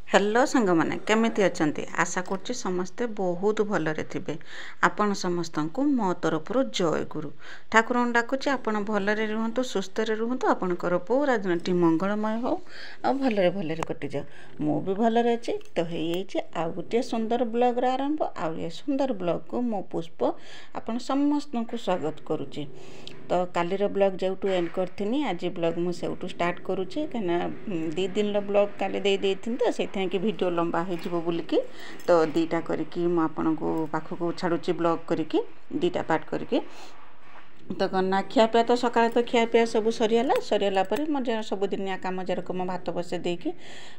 Hello सांग मैंने केमिति अछंती आशा करछि समस्ते बहुत भलरे थिबे। आपण समस्त को मो तरफ जय गुरु ठाकुर डाकुछि आपण भलरे रुहंतु सुस्थ रे रुहंतु आपणकर पूरा दिनटी मंगलमय हो आ भलरे भलरे कटि जा। मो भी भलरे अछि तो हेइ छि आ गुटे सुंदर ब्लॉग रा आरंभ आ ये सुंदर ब्लॉग को मो पुष्प आपण समस्त को स्वागत करूछि। तो कालीर ब्लॉग जेउटू एंड करथिनी आज ब्लॉग मु सेउटू स्टार्ट करूछि कना 2 दिन रो ब्लॉग काली दे देथिन तो सेथै कि वीडियो लंबा हे जिवो बोलिकी तो दीटा करिकी मु आपन को पाखो को छाडुछि ब्लॉग करिकी दीटा पार्ट करिकी। तो कना खियापिया तो सकाଳେ तो खियापिया सब सरियाला पर मोर सबुदिनिया काम जरक मो भात बसे देकी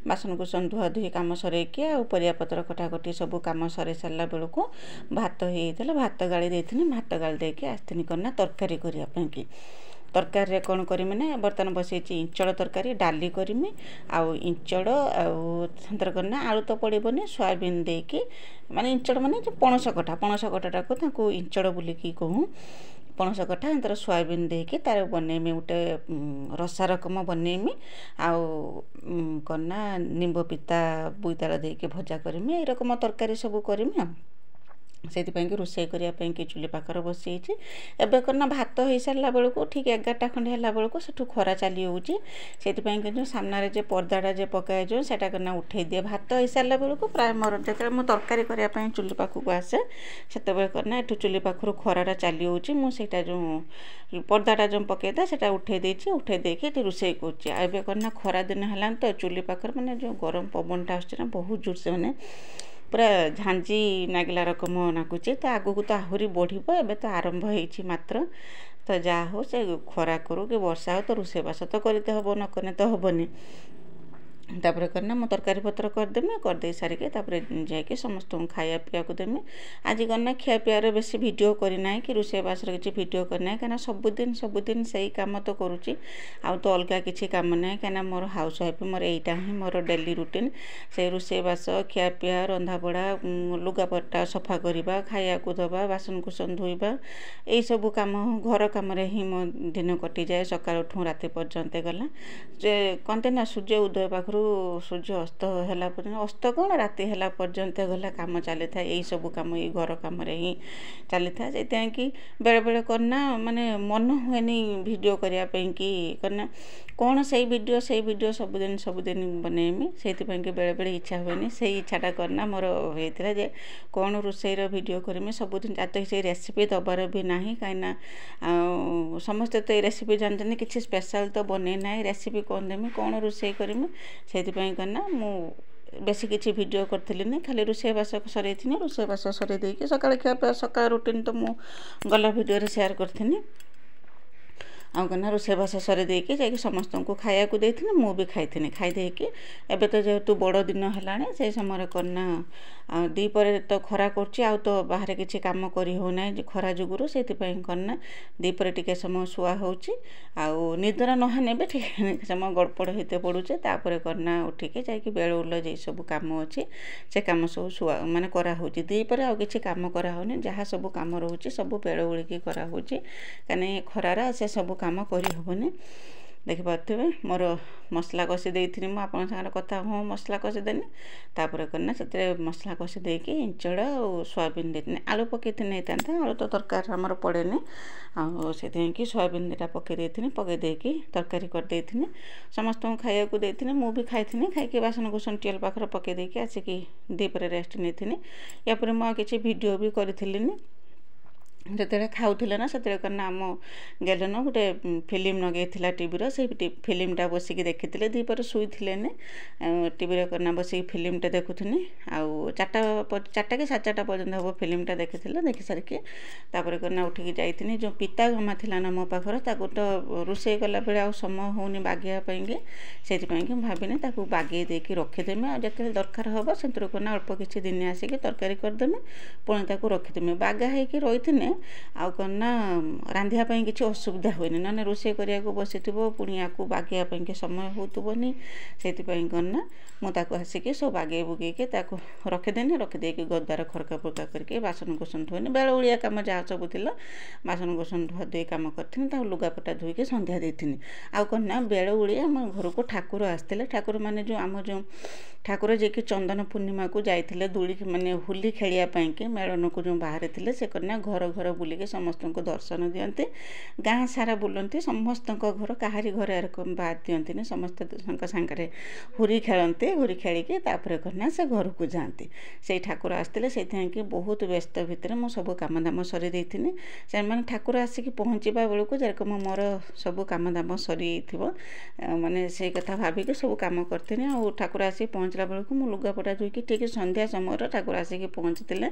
बासन कुसन धुआ धुई काम सरेकी आ परिया पत्र कटाकटी सब काम सरे सारा बेलू भात होता भात गाड़ी देथिनी भात गाड़ी देकी आसथिनी करना तरकारी करिया की तरकारी रे कौन करमी ना बर्तमान बसई इंचड़ तरकारी डाली करमी आउ इंचड़ आंतर करना आलू तो पड़ोनी सोयाबीन देकी माने इंचड़ माने पणस कटा को इंचड़ बोलिकी कहूँ पणस कटा अंतर सोयाबीन देकी तार बनैमी गोटे रसा रकम बनैमी आउ कना निंब पिता बुईताल देकी भजा करमी ए रकम तरकारी सब करमी से रोषे करने कि चुली पाखर बसी एवं करना भात हो सारा बेलू ठीक 11टा खंडे है बेलू से खरा चली हो सामने जे पर्दाटा जे पकाए जो सेटा करना उठे दिए भात हो सारा बेलू प्राय मोर जो मुझे तरकारी करने चुली पाखक आसे से करना एठू चुली पाखर खराटा चली होटा जो पर्दाटा जो पकईदा से उठे देकी रोषे कर करना खरा दिन है तो चुली पाखर माने जो गरम पवनटा आसना बहुत जोर से मैंने पूरा झांझी नागिला रकम नागुचे तो आगू तो आहरी बढ़िबो एबे तो आरंभ होईछि मात्र तो जा हो से खरा करू कि वर्षा हो तो रोषेबास तो करते हबो न कने तो हबनी तापर करना मो तरकारी पत्र करदेमी करदे सारिके तापर जाके समस्त खाया पिया को देमी आज करना खिया पियार बेसी वीडियो करना कि रोषेबास किसी वीडियो करना कहीं सबुदिन सही काम तो करुच्ची आ तो अलग किसी काम ना कहीं मोर हाउस वाइफ मोर यहीटा ही मोर डेली रुटीन से रोषेबास खिया पिया रंधा बड़ा लुगापटा सफा करवा खाया को दबा बासन कुसन धोइबा यही सब कम घर कम ही मो दिन कटि जाए सकाळ उठू राति पर्यंत गला जे कहते ना सूर्य उदय पाखु सूर्य अस्त है अस्त कौन राति है पर्यंत गला कम चली था यही सब कम ये घर कम ही चली था से कि बेले बेले करना माने मन हुए वीडियो करने कि करना कौन से वीडियो सबुदिन बनैमी से बेले बेले इच्छा हुए से इच्छाटा करना मोर होता जे कौन रोषेईर वीडियो करमी सबुदिन तो से रेसिपी दबार भी ना कहीं समस्ते तो ये रेसिपी जानते किसी स्पेशल तो बने ना रेसिपी कौन देमी कौन रोषेई करमी से करना मु बेसी किसी वीडियो करी खाली रोषेबास सर रोषेबास सर देकी सकाଳେ खिया सकाळ रूटीन तो मु गला वीडियो शेयर करथिनी आना रोषेबास सर देकी जा समस्त को खाया को देती मु भी खाई खाई एबे तो जेहेतु बड़ दिन है से समय करना दीपर तो खरा कर तो बाहर किसी कम करी हो ना खरा जुगुरु से करना दीपर टिके समय शुआ हो निदर नहाने भी ठीक समय गड़पड़ होते पड़ुचे तापर करना उठिके जाकि बेल उल जे सब कम अच्छे से कम सब शुआ माने करा होची दीपर आ किसी कम करा होनी जहाँ सब कम रोचे सब बेल उड़िकी करा होची कने खरारा से सब काम करी होबनी देखिपे मोर मसला कषि देती मुझे आप कथा हाँ मसला कषि देनी तापर करना से मसला कषि देकी इंचड़ और सोयाबीन देती आलू पकई था आलू तो तरकारी आमर पड़ेनि कि सोयाबीन दीटा पकई देकी तरकारी करदे समस्त खाया को देती मु भी खाई खाई बासन कुसन टिएल पाखर पकई देकी आसिकी दीपर रेस्ट नहीं या मुझे किसी वीडियो भी करी जो खाऊले ना से करना आम गेलन गोटे फिल्म नगेला टीवी से फिल्मटा बसिक देखी दीपर शुईले टीवी करना बसिक फिल्मटा देखुनी आउ 4टा कि 4:30 पर्यटन हम फिल्मटा देखी देखी सारिके तापर करना उठिकी जाइए जो पिता गमा था ना मो पाखर तो रोषे कला बेले आ समय होनी बागेवाई से भाविनी बागे देकी रखीदेमी आज जो दरकार हम से करना अल्प किसी दिन आसिक तरकारी करदेमी पुणी रखीदेमी बागा होगी रही नुहे आउ कौन ना रांधिया किसी असुविधा हुए ना रोषे करिया बसी पुणी या बागेवाई समय होतुबनी से कौन ना मुझे आसिक सब बागे बुगेके रखिदेनी रखिदे गद्दार खरका फरका करके बासन कुसन धोनी बेल ओलिया कम जहाँ सब थी बासन कुसन धुआ धुई कम करी लुगापटा धोईकी संध्या देती आउ कौन ना बेल ओलिया आम घर को ठाकुर आसते ठाकुर माने जो आम जो ठाकुर जे कि चंदन पूर्णिमा को जाते दूली माने होली खेलियापाई मेलन को जो बाहर थे से कन्या घर घर बुलिके समस्त को दर्शन दियंती गाँ सारा बुलती समस्त घर कहारी घर एरकम बाद दियंती समस्त सांगे हुरी खेलते हुरी खेलिकी कन्या से घर को जाती से ठाकुर आसते से बहुत व्यस्त भितर मु सब काम दाम सरी देती से ठाकुर आसिक पहुँचवा बेलू जेरकम मोर सब काम दाम सरी माने से कथा भाविक सब काम करती आ ठाकुर आसिक पहुँचला बेलू मु लुगापटा धोईकी ठीक संध्या समय ठाकुर आसिक पहुँचते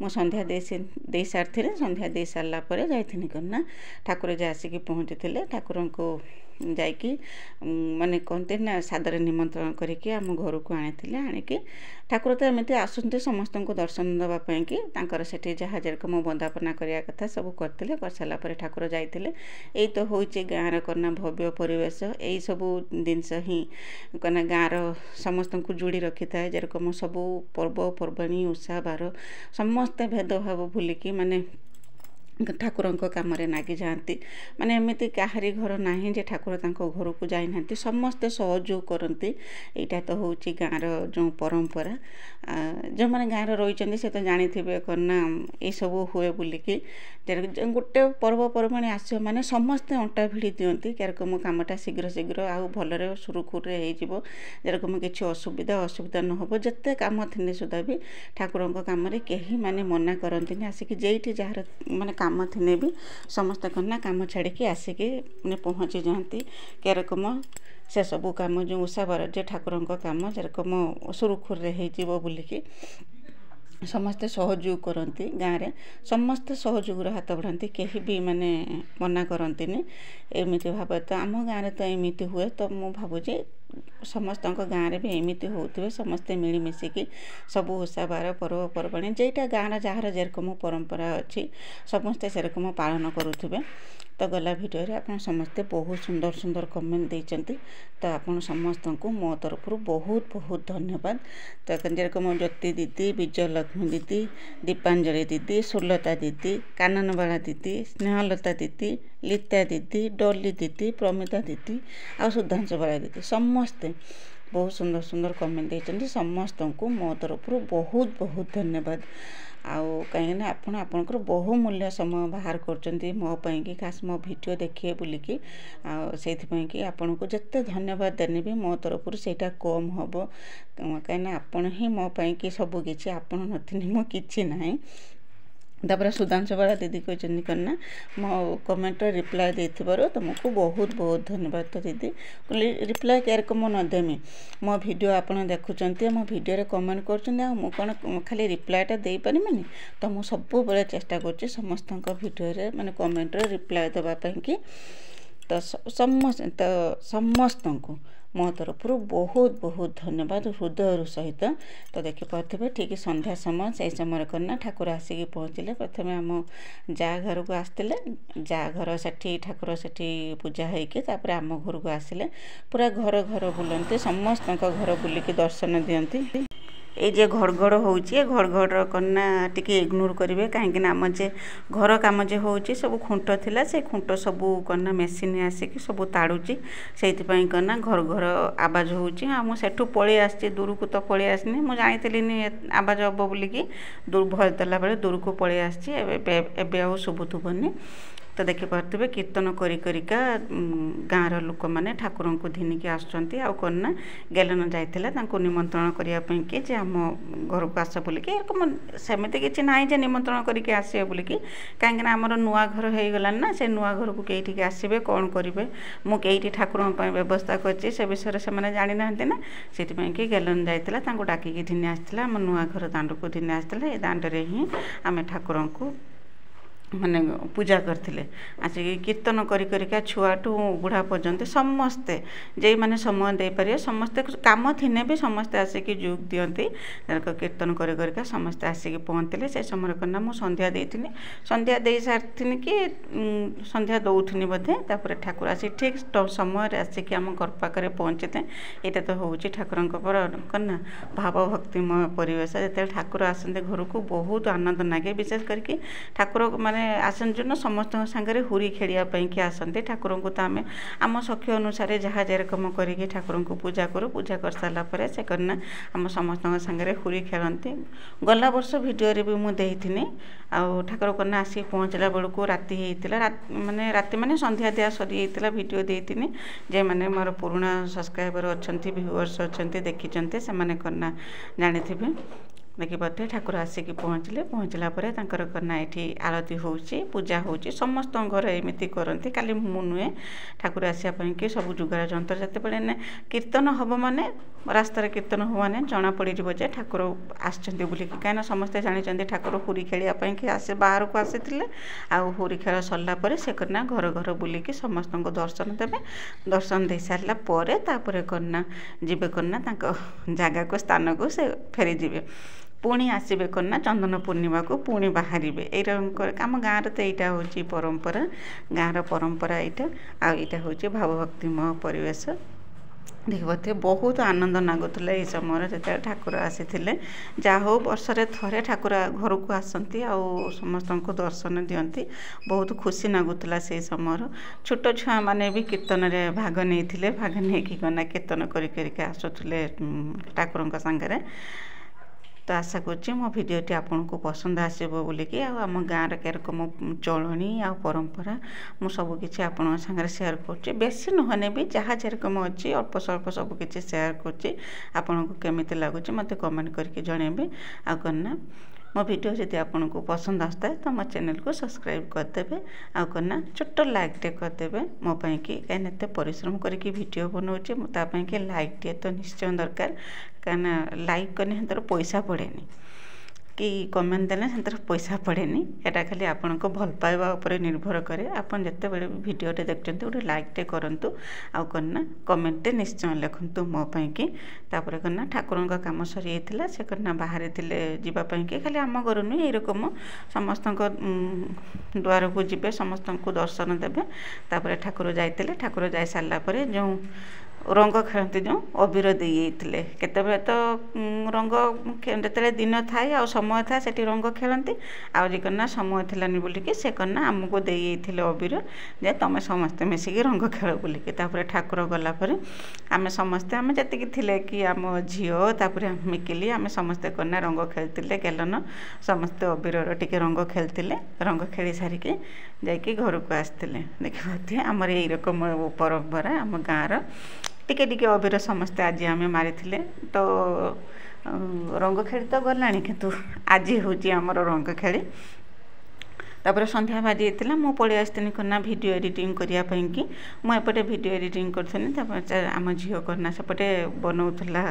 मु संध्या दे सारी संध्या दे सारापर जाइथिनी कन्या ठाकुर जे आसिक पहुँचते ठाकुर को जाइकी माने कहते ना सादर निमंत्रण करके आम घर को आनी आणिकी ठाकुर तो एमती आसते समस्त को दर्शन देवाई कि से जहाँ जेरकम बंदापना करने कथा सब करते कर सारापर ठाकुर जाते यही तो हूँ गाँव करना भव्य परिवेश यही सब जिनस ही कना गाँव समस्त को जोड़ी रखी था जेरकम सब पर्वपर्वाणी उत्साह बार समस्ते भेदभाव भूलिकी माने ठाकुर कम नागी जाती माने एमती कहारी घर ना जे ठाकुर घर को जाई ना समस्ते सहयोग करती यहाँ तो हूँ गाँव जो परंपरा जो मैंने गाँव रही से तो जानी थे करना ये सब हुए बोलिकी गोटे पर्वपर्वाणी आस माने समस्ते अंटा भिड़ी दियंती जेरकम कामटा शीघ्र शीघ्र आउ भलरे सुरुखुर हो जेरकम किसी असुविधा न हो जिते कम थी सुधा भी ठाकुर कम कहीं माने मना करती आसिक जेठी जार माने काम थिने भी समस्त कन्या काम छाड़ी आसिक पहुँची जाती केरकम से सब कम जो उषा बर जे ठाकुर कम जेरकम सुरुखुर हो बोलिकी समस्ते सहयोग करती गाँव में समस्ते सहयोगर हाथ बढ़ाती कहीं भी माने मना करती एमती भाव तो आम गाँव तो एमती हुए तो मु भावुचे समस्त गाँव में भी एमती होते समस्ते मिलमिशिकी सब ओषा बार पर्वपर्वाणी जेटा गाँव जार जेरकम परंपरा अच्छी समस्ते सेरकम पालन करुवे तो गला भिडियो आप समस्ते बहुत सुंदर सुंदर कमेंट देते तो आपन समस्त को मो तरफ बहुत बहुत धन्यवाद तो जेरकम ज्योति दीदी विजयलक्ष्मी दीदी दीपांजलि दीदी सुलता दीदी काननबाला दीदी स्नेहलता दीदी लीता दीदी डॉली दीदी प्रमिता दीदी आ सुधांशु बाला दीदी समस्ते बहुत सुंदर सुंदर कमेंट देते समस्त को मो तरफ बहुत बहुत धन्यवाद आउ कहीं आपणकर बहुमूल्य समय बाहर कर मो कि खास मो वीडियो देखिए बोलिकी कि आपन को जिते धन्यवाद देने भी मो तरफ से कम हम कहीं आपण ही मो कि सबकि आपण नथिनी मो कि ना तापर सुधांशु बाला दीदी कहते करना मो कमेंट रिप्लाय देथिबारो तुमको बहुत बहुत धन्यवाद तो दीदी रिप्लाय केरकम नदेमी मो वीडियो आपन देखुचंती मो वीडियो रे कमेंट करचंती मु कोन खाली रिप्लायटा दे परिमानी तो मु सब बेले चेष्टा करछि समस्त वीडियो रे माने कमेंट रे रिप्लाय देबा पई कि तो समस्त को मो तरफ बहुत बहुत धन्यवाद हृदय सहित तो देखिपे ठीक संध्या समय से समय करना ठाकुर आसिक पहुँचले प्रथम आम जा घर को आसते जा घर से ठाकुर से पूजा होकर आम घर को आसिले पूरा घर घर बुलते समस्त घर बुलिकी दर्शन दियंती ये जे घड़घड़ होची घड़घड़ कन्ना टिके इग्नोर करेंगे कहीं आम जे घर कम जे होची सब खुंट थिला से खुंट सब कन्ना मेसीन आसिक सब ताड़ुची से कन्ना घर घर आवाज होची मुझे सेठू पलि आसी दूर को तो पलि आसनी मुझे जानी आवाज हम बोलिकी दूर भय देला बेले दूर को पलि आसी शुभुथुबनी तो देखिपे कीर्तन करिका गाँव लोक मैंने ठाकुर को घिनिकी आसुँच आना गेलन जाता निमंत्रण करने कि जे आम घर को आस बोलिकी सेमती किसी ना जे निमंत्रण करके आसवे बोलिकी कहीं आमर नुआ घर हो गलानी ना से नुआ घर को कई आसवे कौन करेंगे मुझे ठाकुर व्यवस्था कर से विषय से जानी ना से कि गेलन जाता डाकिकी घिनी आसला आम नुआ घर दांड को घिनी आसला ये दांडे ही आम ठाकुर को ମାନେ ପୂଜା କରିଥିଲେ ଆସିକି କୀର୍ତ୍ତନ କରି କରିକା ଛୁଆଠୁ ବୁଢ଼ା ପର୍ଯ୍ୟନ୍ତ ସମସ୍ତେ ଯେଉଁମାନେ ସମୟ ଦେଇପାରିବେ ସମସ୍ତେ କାମ ଥିନେ ବି ସମସ୍ତେ ଆସିକି ଯୋଗ ଦିଅନ୍ତି କୀର୍ତ୍ତନ କରି କରିକା ସମସ୍ତେ ଆସିକି ପହଞ୍ଚିଲେ ସେ ସମୟରେ କନା ମୁଁ ସନ୍ଧ୍ୟା ଦେଇଥିନି ସନ୍ଧ୍ୟା ଦେଇ ସାରିଥିନି କି ସନ୍ଧ୍ୟା ଦେଉଥିନି ବୋଧେ ତାପରେ ଠାକୁର ଆସି ଠିକ୍ ସମୟରେ ଆସିକି ଆମ ଘର ପାଖରେ ପହଞ୍ଚିଲେ ଏଇଟା ତ ହେଉଛି ଠାକୁରଙ୍କ କନା ଭାବ ଭକ୍ତିମୟ ପରିବେଶ ଯେତେବେଳେ ଠାକୁର ଆସନ୍ତି ଘରକୁ ବହୁତ ଆନନ୍ଦ ଲାଗେ ବିଶେଷ କରିକି ଠାକୁର ମାନେ ଆସନ୍ତି ଜন্য ସମସ୍ତଙ୍କ ସାଙ୍ଗରେ ହୁରି ଖେଳିବା ପାଇଁକି ଆସନ୍ତି ଠାକୁରଙ୍କୁ ତ ଆମେ ଆମ ସଖ୍ୟ ଅନୁସାରେ ଯାହା ଯେରକମ କରିକି ଠାକୁରଙ୍କୁ ପୂଜା କରୁ ପୂଜା କରିସାରିଲା ପରେ ସେ କନା ଆମ ସମସ୍ତଙ୍କ ସାଙ୍ଗରେ ହୁରି ଖେଳନ୍ତି ଗଲା ବର୍ଷ ଭିଡ଼ିଓରେ ବି ମୁଁ ଦେଇଥିନି ଆଉ ଠାକୁର କନା ଆସିକି ପହଞ୍ଚିଲା ବେଳକୁ ରାତି ହେଇଥିଲା ରାତି ମାନେ ସନ୍ଧ୍ୟା ଦିଆ ସରିଯାଇଥିଲା ଭିଡ଼ିଓ ଦେଇଥିନି ଯେଉଁମାନେ ମୋର ପୁରୁଣା ସବସ୍କ୍ରାଇବର ଅଛନ୍ତି ଭିଉଅର୍ସ ଅଛନ୍ତି ଦେଖିଛନ୍ତି ସେମାନେ କନା ଜାଣିଥିବେ ଦେଖିପାରୁଥିବେ ଠାକୁର ଆସିକି ପହଞ୍ଚିଲା ପରେ ତାଙ୍କର କନା ଏଠି ଆଳତି ହେଉଛି ପୂଜା ହେଉଛି ସମସ୍ତଙ୍କ ଘର ଏମିତି କରନ୍ତି ଖାଲି ମୁଁ ନୁହେଁ ଠାକୁର ଆସିବା ପାଇଁକି ସବୁ ଯୁଗାର ଯନ୍ତ୍ର ଯେତେବେଳେ କୀର୍ତ୍ତନ ହେବ ମାନେ ରାସ୍ତାରେ କୀର୍ତ୍ତନ ହେବ ମାନେ ଜଣାପଡ଼ିଯିବ ଯେ ଠାକୁର ଆସିଛନ୍ତି ବୋଲିକି କାହିଁକିନା ସମସ୍ତେ ଜାଣିଛନ୍ତି ଠାକୁର ହୁରି ଖେଳିବା ପାଇଁକି ବାହାରକୁ ଆସିଥିଲେ ଆଉ ହୁରି ଖେଳ ସରିଲା ପରେ ସେ କନା ଘର ଘର ବୁଲିକି ସମସ୍ତଙ୍କୁ ଦର୍ଶନ ଦେବେ ଦର୍ଶନ ଦେଇସାରିଲା ପରେ ତାପରେ କନା ଯିବେ କନା ତାଙ୍କ ଜାଗାକୁ ସ୍ଥାନକୁ ସେ ଫେରିଯିବେ ପୁଣି ଆସିବେ କନା ଚନ୍ଦନ ପୂର୍ଣ୍ଣିମାକୁ ପୁଣି ବାହାରିବେ ଏଇଟା ଆମ ଗାଁର ତ ଏଇଟା ହେଉଛି ପରମ୍ପରା ଗାଁର ପରମ୍ପରା ଏଇଟା ଆଉ ଏଇଟା ହେଉଛି ଭାବଭକ୍ତିମୟ ପରିବେଶ ଦେଖିପାରୁଥିବେ ବହୁତ ଆନନ୍ଦ ଲାଗୁଥିଲା ଏଇ ସମୟରେ ଯେତେବେଳେ ଠାକୁର ଆସିଥିଲେ ଯାହା ହଉ ବର୍ଷରେ ଥରେ ଠାକୁର ଘରକୁ ଆସନ୍ତି ଆଉ ସମସ୍ତଙ୍କୁ ଦର୍ଶନ ଦିଅନ୍ତି ବହୁତ ଖୁସି ଲାଗୁଥିଲା ସେଇ ସମୟର ଛୋଟ ଛୁଆମାନେ ବି କୀର୍ତ୍ତନରେ ଭାଗ ନେଇଥିଲେ ଭାଗ ନେଇକି ଗନା କୀର୍ତ୍ତନ କରି କରିକି ଆସୁଥିଲେ ଠାକୁରଙ୍କ ସାଙ୍ଗରେ ତ ଆଶା କରୁଛି ମୋ ଭିଡ଼ିଓଟି ଆପଣଙ୍କୁ ପସନ୍ଦ ଆସିବ ବୋଲିକି ଆଉ ଆମ ଗାଁର କେରକମ ଚଳଣି ଆଉ ପରମ୍ପରା ମୁଁ ସବୁକିଛି ଆପଣଙ୍କ ସାଙ୍ଗରେ ସେୟାର କରୁଛି ବେଶୀ ନହେଲେ ବି ଯାହା ଯେରକମ ଅଛି ଅଳ୍ପ ସ୍ୱଳ୍ପ ସବୁକିଛି ସେୟାର କରୁଛି ଆପଣଙ୍କୁ କେମିତି ଲାଗୁଛି ମୋତେ କମେଣ୍ଟ କରିକି ଜଣାଇବେ ଆଉ କନା ମୋ ଭିଡ଼ିଓ ଯଦି ଆପଣଙ୍କୁ ପସନ୍ଦ ଆସିଥାଏ ତ ମୋ ଚ୍ୟାନେଲକୁ ସବସ୍କ୍ରାଇବ୍ କରିଦେବେ ଆଉ କନା ଛୋଟ ଲାଇକ୍ଟେ କରିଦେବେ ମୋ ପାଇଁକି କାହିଁକିନା ଏତେ ପରିଶ୍ରମ କରିକି ଭିଡ଼ିଓ ବନାଉଛି ତା ପାଇଁକି ଲାଇକ୍ଟିଏ ତ ନିଶ୍ଚୟ ଦରକାର କାହିଁକିନା ଲାଇକ୍ କଲେ ସେଥିରେ ପଇସା ପଡ଼େନି କି କମେଣ୍ଟ ଦେଲେ ସେଥିରେ ପଇସା ପଡ଼େନି ଏଇଟା ଖାଲି ଆପଣଙ୍କ ଭଲ ପାଇବା ଉପରେ ନିର୍ଭର କରେ ଆପଣ ଯେତେବେଳେ ବି ଭିଡ଼ିଓଟେ ଦେଖୁଛନ୍ତି ଗୋଟେ ଲାଇକ୍ଟେ କରନ୍ତୁ ଆଉ କନା କମେଣ୍ଟଟେ ନିଶ୍ଚୟ ଲେଖନ୍ତୁ ମୋ ପାଇଁକି ତାପରେ କନା ଠାକୁରଙ୍କ କାମ ସରିଯାଇଥିଲା ସେ କନା ବାହାରିଥିଲେ ଯିବା ପାଇଁକି ଖାଲି ଆମ ଘରୁ ନୁହେଁ ଏଇରକମ ସମସ୍ତଙ୍କ ଦୁଆରକୁ ଯିବେ ସମସ୍ତଙ୍କୁ ଦର୍ଶନ ଦେବେ ତାପରେ ଠାକୁର ଯାଇଥିଲେ ଠାକୁର ଯାଇସାରିଲା ପରେ ଯେଉଁ ରଙ୍ଗ ଖେଳନ୍ତି ଯେଉଁ ଅବିର ଦେଇଯାଇଥିଲେ କେତେବେଳେ ତ ରଙ୍ଗ ଯେତେବେଳେ ଦିନ ଥାଏ ଆଉ ସମୟ ଥାଏ ସେଠି ରଙ୍ଗ ଖେଳନ୍ତି ଆଉ ଯେ କନା ସମୟ ଥିଲାନି ବୋଲିକି ସେ କନା ଆମକୁ ଦେଇଯାଇଥିଲେ ଅବିର ଯେ ତମେ ସମସ୍ତେ ମିଶିକି ରଙ୍ଗ ଖେଳ ବୋଲିକି ତାପରେ ଠାକୁର ଗଲା ପରେ ଆମେ ସମସ୍ତେ ଆମେ ଯେତିକି ଥିଲେ କି ଆମ ଝିଅ ତାପରେ ମିକିଲି ଆମେ ସମସ୍ତେ କନା ରଙ୍ଗ ଖେଳିଥିଲେ ଗେଲନ ସମସ୍ତେ ଅବିରର ଟିକେ ରଙ୍ଗ ଖେଳିଥିଲେ ରଙ୍ଗ ଖେଳି ସାରିକି ଯାଇକି ଘରକୁ ଆସିଥିଲେ ଦେଖିପାରୁଥିବେ ଆମର ଏଇରକମ ପରମ୍ପରା ଆମ ଗାଁର ଟିକେ ଟିକେ ଅବିର ସମସ୍ତେ ଆଜି ଆମେ ମାରିଥିଲେ ତ ରଙ୍ଗ ଖେଳି ତ ଗଲାଣି କିନ୍ତୁ ଆଜି ହେଉଛି ଆମର ରଙ୍ଗ ଖେଳି ତାପରେ ସନ୍ଧ୍ୟା ବାଜି ଯାଇଥିଲା ମୁଁ ପଳେଇ ଆସିଥିଲି କନା ଭିଡ଼ିଓ ଏଡ଼ିଟିଂ କରିବା ପାଇଁକି ମୁଁ ଏପଟେ ଭିଡ଼ିଓ ଏଡ଼ିଟିଂ କରିଥିଲି ତାପରେ ଆମ ଝିଅ କନା ସେପଟେ ବନାଉଥିଲା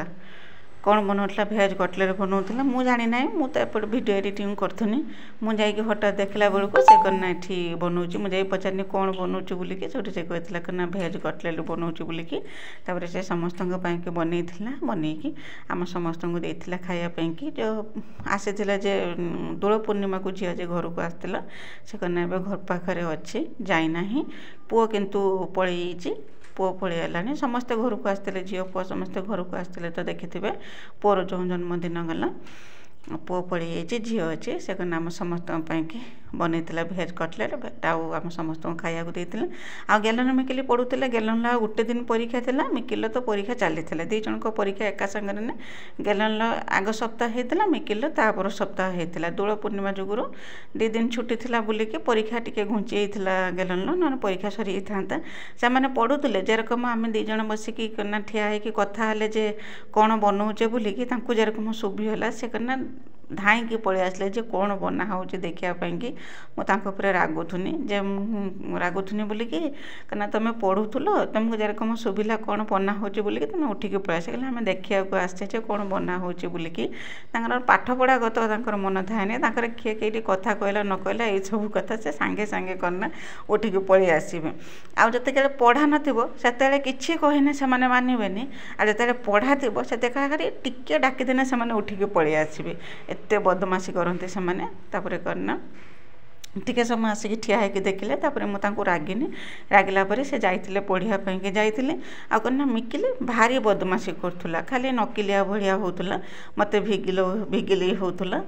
କ'ଣ ବନାଉଥିଲା ଭେଜ୍ କଟଲେଟ୍ ବନାଉଥିଲା ମୁଁ ଜାଣିନାହିଁ ମୁଁ ତ ଏପଟେ ଭିଡ଼ିଓ ଏଡ଼ିଟିଂ କରୁଥିଲି ମୁଁ ଯାଇକି ହଠାତ୍ ଦେଖିଲା ବେଳକୁ ସେ କନା ଏଠି ବନାଉଛି ମୁଁ ଯାଇ ପଚାରିନି କ'ଣ ବନାଉଛୁ ବୋଲିକି ସେଇଠୁ ସେ କହିଥିଲା କନା ଭେଜ୍ କଟଲେଟ୍ ବନାଉଛି ବୋଲିକି ତାପରେ ସେ ସମସ୍ତଙ୍କ ପାଇଁକି ବନେଇଥିଲା ବନେଇକି ଆମ ସମସ୍ତଙ୍କୁ ଦେଇଥିଲା ଖାଇବା ପାଇଁକି ଯେଉଁ ଆସିଥିଲା ଯେ ଦୋଳ ପୂର୍ଣ୍ଣିମାକୁ ଝିଅ ଯେ ଘରକୁ ଆସିଥିଲା ସେ କନା ଏବେ ଘର ପାଖରେ ଅଛି ଯାଇନାହିଁ ପୁଅ କିନ୍ତୁ ପଳେଇଯାଇଛି ପୁଅ ପଳେଇଗଲାଣି ସମସ୍ତେ ଘରକୁ ଆସିଥିଲେ ଝିଅ ପୁଅ ସମସ୍ତେ ଘରକୁ ଆସିଥିଲେ ତ ଦେଖିଥିବେ ପୁଅର ଯେଉଁ ଜନ୍ମଦିନ ଗଲା ପୁଅ ପଳେଇଯାଇଛି ଝିଅ ଅଛି ସେ କନା ଆମ ସମସ୍ତଙ୍କ ପାଇଁକି ବନେଇଥିଲା ଭେଜ୍ କଟଲେଟ୍ ଆଉ ଆମ ସମସ୍ତଙ୍କୁ ଖାଇବାକୁ ଦେଇଥିଲା ଆଉ ଗେଲନ ମିକିଲି ପଢ଼ୁଥିଲେ ଗେଲନର ଆଉ ଗୋଟେ ଦିନ ପରୀକ୍ଷା ଥିଲା ମିକିଲର ତ ପରୀକ୍ଷା ଚାଲିଥିଲା ଦୁଇ ଜଣଙ୍କ ପରୀକ୍ଷା ଏକା ସାଙ୍ଗରେ ନା ଗେଲନର ଆଗ ସପ୍ତାହ ହେଇଥିଲା ମିକିଲର ତାପର ସପ୍ତାହ ହେଇଥିଲା ଦୋଳ ପୂର୍ଣ୍ଣିମା ଯୋଗୁରୁ 2 ଦିନ ଛୁଟି ଥିଲା ବୋଲିକି ପରୀକ୍ଷା ଟିକେ ଘୁଞ୍ଚି ଯାଇଥିଲା ଗେଲନର ନହେଲେ ପରୀକ୍ଷା ସରିଯାଇଥାନ୍ତା ସେମାନେ ପଢ଼ୁଥିଲେ ଯେରକମ ଆମେ 2 ଜଣ ବସିକି ଠିଆ ହେଇକି କଥା ହେଲେ ଯେ କ'ଣ ବନଉଛେ ବୋଲିକି ତାଙ୍କୁ ଯେରକମ ଶୁଭିଗଲା ସେ କନା धाईकी पलि आसले जे कौन बना हो देखापी मुझे रागुथुनी जे रागुथुनी बोलिकी कहना तुम पढ़ुल तुमको जरा कम सुविधा कौन बना हो बोलिकी तुम उठिकी पलि आस आम देखा आसचे कौन बना हो बोलिकी पाठपढ़ा गत मन थाए किए कई कथा कहला न कहला ये सब कथा से सांगे सांगे करना उठिकी पलि आसबे आते पढ़ा नते किसी कहने से मानवे आ जो पढ़ा थो से टिके डाकिदेने से उठिकी पलि आसबे एत बदमाशी करते से करना टिके समय आसिक ठिया होकर देखिले मुझे रागिनी रागिला से जाइए पढ़ाई जाइए आना मिकिले भारी बदमाशी करूला खाली नकिलिया भाया होता मत भिगिले होता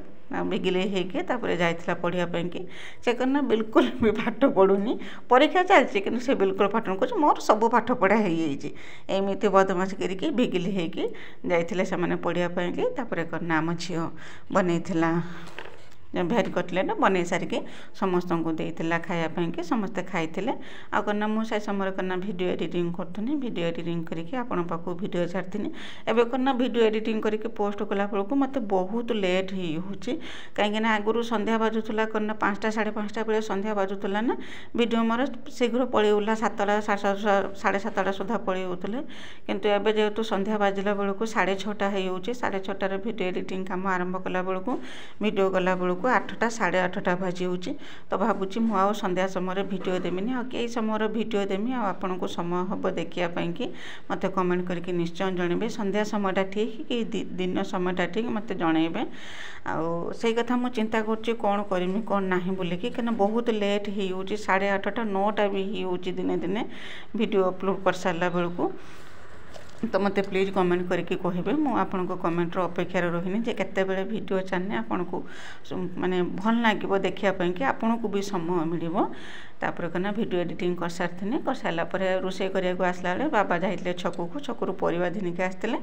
बिगिले होके जाइला पढ़ाई से कहना बिल्कुल भी पाठ पढ़ुनी परीक्षा चलती कि से बिल्कुल पाठ न कह मोर सब पाठ पढ़ा होमती बदमाशी करके बिगिले होके जाइए से पढ़ाई करना आम झी बनई भेज कटलेट बन सारिके समस्त को देता खायापी समस्ते खाई आना मुझे समय करना वीडियो एडिटिंग करूँ वीडियो एडिटिंग करके आपण पाक वीडियो छाड़ी एवं करना वीडियो एडिटिंग करके पोस्ट कला बेलू मत बहुत लेट हो कहीं आगुरी संध्या बाजुला करना 5टा 5:30 बेले संध्या बाजुला ना वीडियो मोर शीघ्र पलैला 7टा 7:30 सुधा पलैले किंतु एवं जेहेतु संध्या बाजिला बेलू 6:30 हो 6:30 वीडियो एडिटिंग कम आरंभ कला बेलू वीडियो कला बेलू 8टा 8:30 बाजी हो तो भावुँ मुझे संध्या समय वीडियो देमिनी आ कई समय वीडियो देमी आपन को समय हम देखापी कि मत कमेंट करके निश्चय जनइबे संध्या समयटा ठीक कि दिन समयटा ठीक मत जनइबे से कथा मुझे चिंता कर कौन करमी कौन ना बोलिकी कहीं बहुत लेट हो 8:30 9टा भी हो दिने दिने वीडियो अपलोड कर सारा बेलू तो मत प्लीज कमेंट करके कहे मुझे आपन को कमेंटर अपेक्षार रही जे केतेबेले वीडियो चैनल आपन को माने भल लगे देखापी कि आपन को भी समय मिल तापर कहना वीडियो एडिटिंग कर सारी कर सारापर रोषे करने आसला बेले बाबा जाइए छकू छकू परिवा घिनिक आसते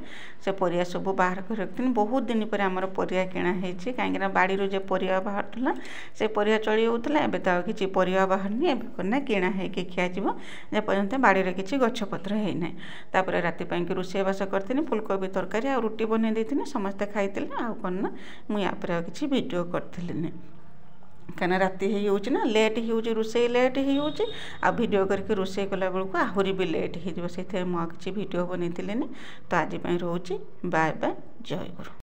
से परिया सब बाहर कर रखी बहुत दिन पर आमर परिया किणाई कहीं बाड़ी जो परिया बाहर से परिया चली होता है तो किसी परिया बाहरनी एवं करना किणा होगी खियाଯିव जेपर्यंत बाड़ी किसी गछपत्र होना तापर राति कि रोषेबास करी फुलकोबी तरकारी आ रुटी बन देती समस्ते खाई आना मुझे किसी वीडियो करी कहीं राति होना लेट हो रोषे लेट हो वीडियो करके रोषे कला बेलू आहरी भी लेट हो किसी वीडियो बनई तो आज रोचे बाय बाय जय गुरु।